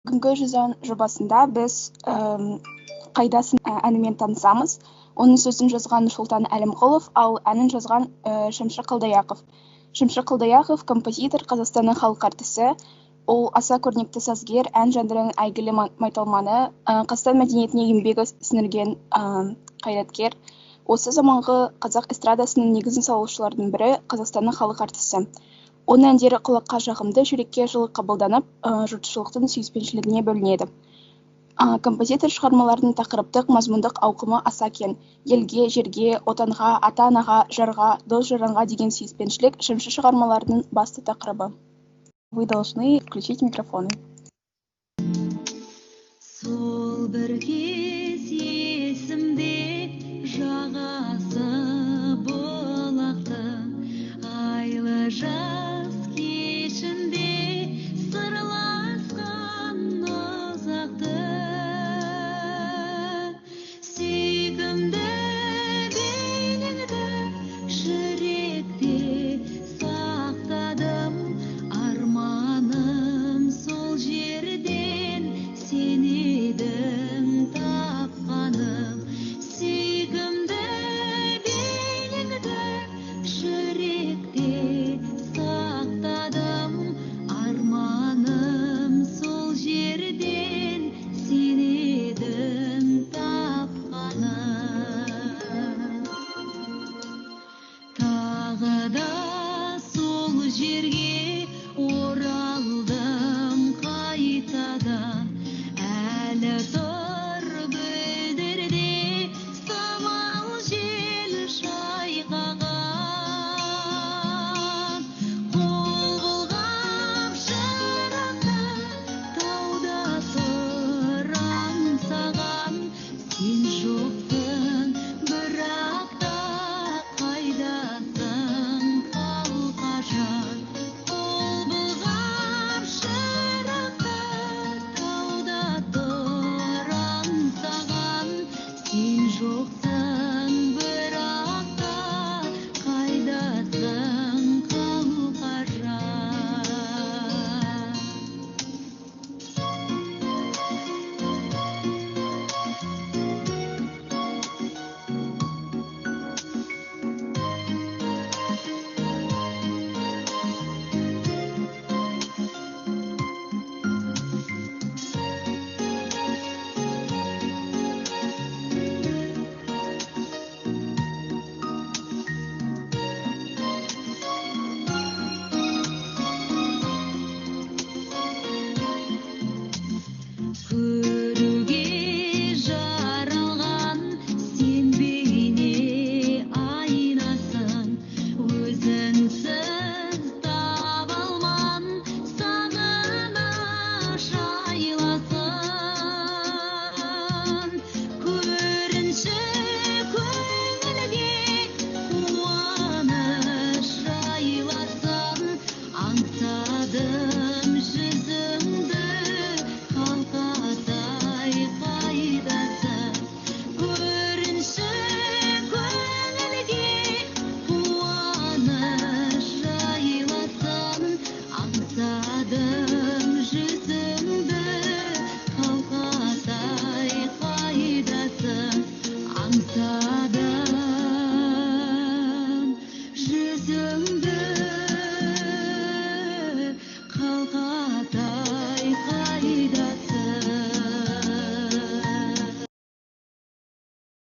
Бүгінгі жүзан жобасында біз қайдасын әнімен танысамыз. Оның сөзін жазған Шолтан Әлімқұлов, ал әнін жазған Шәмші Қалдаяқов. Шәмші Қалдаяқов композитор, Қазақстанның халық артисі. Ол аса көрнекті сазгер, ән жанрының әйгілі майталманы, Қазақстан мәдениетіне еңбегі сіңірген қайраткер. Осы заманғы қазақ эстрадасының негізін салушылардың бірі Қазақстанның халық артисі. Оның әндері құлаққа жағымды, жүрекке жылы қабылданып, жұртшылықтың сүйіспеншілігіне бөлінеді. Композитор шығармаларының тақырыптық, мазмұндық ауқымы аса кең. Елге, жерге, отанға, ата-анаға, жарға, дос-жаранға деген сүйіспеншілік Шәмші шығармаларының басты тақырыбы. Вы должны включить микрофоны. Сол бірге